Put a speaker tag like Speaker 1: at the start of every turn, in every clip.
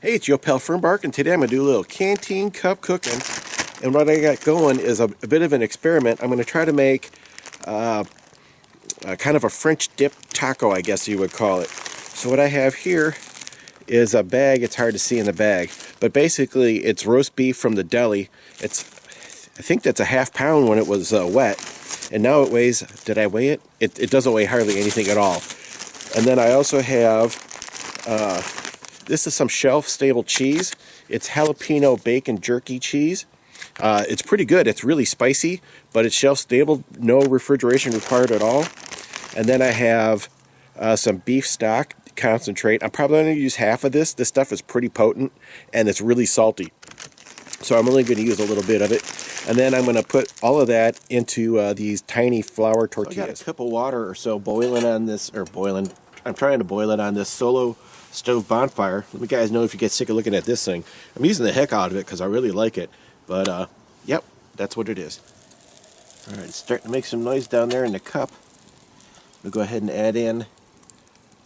Speaker 1: Hey, it's your pal Fernbark, and today I'm going to do a little canteen cup cooking. And what I got going is a bit of an experiment. I'm going to try to make kind of a French dip taco, I guess you would call it. So what I have here is a bag. It's hard to see in the bag, but basically it's roast beef from the deli. I think that's a ½ pound when it was wet, and now it weighs, did I weigh it? It doesn't weigh hardly anything at all. And then I also have this is some shelf-stable cheese. It's jalapeno bacon jerky cheese. It's pretty good. It's really spicy, but it's shelf-stable. No refrigeration required at all. And then I have some beef stock concentrate. I'm probably going to use half of this. This stuff is pretty potent, and it's really salty. So I'm only going to use a little bit of it. And then I'm going to put all of that into these tiny flour tortillas. So I got a cup of water or so boiling on this, I'm trying to boil it on this Solo stove bonfire. Let me guys know if you get sick of looking at this thing. I'm using the heck out of it because I really like it. But, yep, that's what it is. All right, it's starting to make some noise down there in the cup. We'll go ahead and add in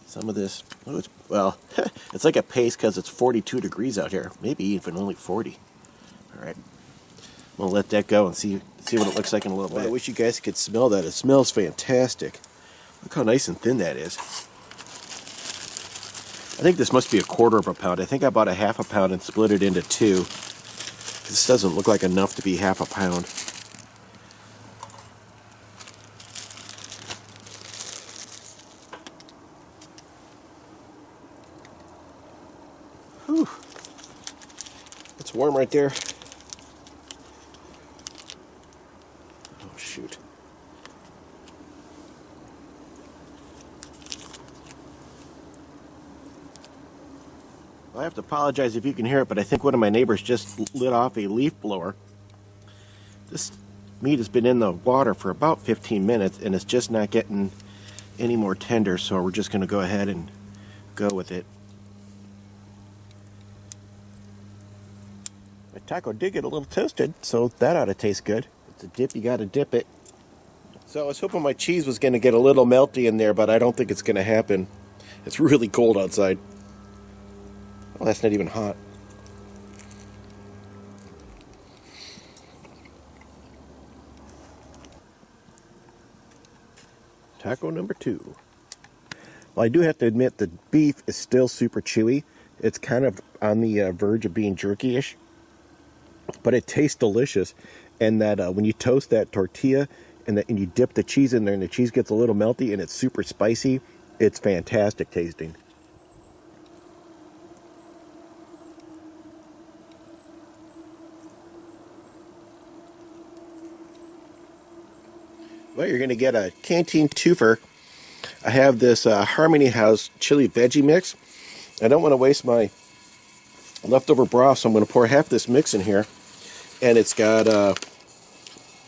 Speaker 1: some of this. Oh, well, it's like a paste because it's 42 degrees out here. Maybe even only 40. All right. We'll let that go and see what it looks like in a little bit. I wish you guys could smell that. It smells fantastic. Look how nice and thin that is. I think this must be 1/4 pound. I think I bought a ½ pound and split it into 2. This doesn't look like enough to be ½ pound. Whew. It's warm right there. Oh, shoot. I have to apologize if you can hear it, but I think one of my neighbors just lit off a leaf blower. This meat has been in the water for about 15 minutes, and it's just not getting any more tender, so we're just going to go ahead and go with it. My taco did get a little toasted, so that ought to taste good. It's a dip, you got to dip it. So I was hoping my cheese was going to get a little melty in there, but I don't think it's going to happen. It's really cold outside. Oh, that's not even hot. Taco number 2. Well, I do have to admit the beef is still super chewy. It's kind of on the verge of being jerky-ish, but it tastes delicious. And that when you toast that tortilla and you dip the cheese in there and the cheese gets a little melty and it's super spicy, it's fantastic tasting. Well, you're going to get a Canteen twofer. I have this Harmony House chili veggie mix. I don't want to waste my leftover broth, so I'm going to pour half this mix in here. And it's got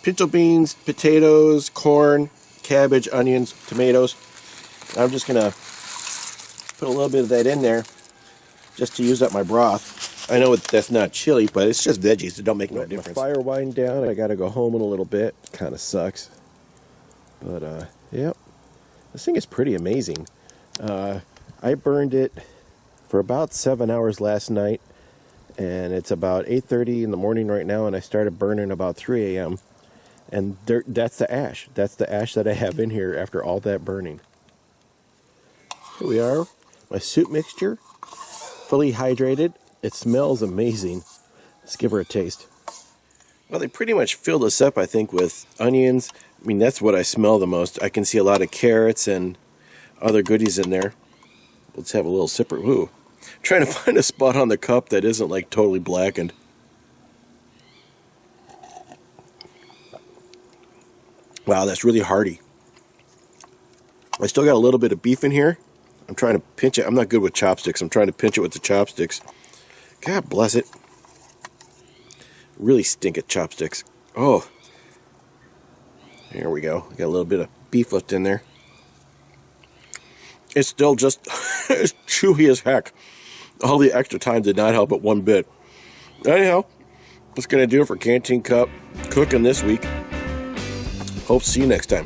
Speaker 1: pinto beans, potatoes, corn, cabbage, onions, tomatoes. I'm just going to put a little bit of that in there just to use up my broth. I know that's not chili, but it's just veggies. It don't make no difference. Fire winding down. I got to go home in a little bit. Kind of sucks. But, yep, this thing is pretty amazing. I burned it for about 7 hours last night, and it's about 8:30 in the morning right now, and I started burning about 3 a.m. And that's the ash. That's the ash that I have in here after all that burning. Here we are, my soup mixture, fully hydrated. It smells amazing. Let's give her a taste. Well, they pretty much filled us up, I think, with onions. I mean, that's what I smell the most. I can see a lot of carrots and other goodies in there. Let's have a little sipper. Ooh. I'm trying to find a spot on the cup that isn't like totally blackened. Wow, that's really hearty. I still got a little bit of beef in here. I'm trying to pinch it. I'm not good with chopsticks. I'm trying to pinch it with the chopsticks. God bless it. Really stink at chopsticks. Oh. There we go. Got a little bit of beef left in there. It's still just it's chewy as heck. All the extra time did not help it one bit. Anyhow, that's going to do it for Canteen Cup cooking this week. Hope to see you next time.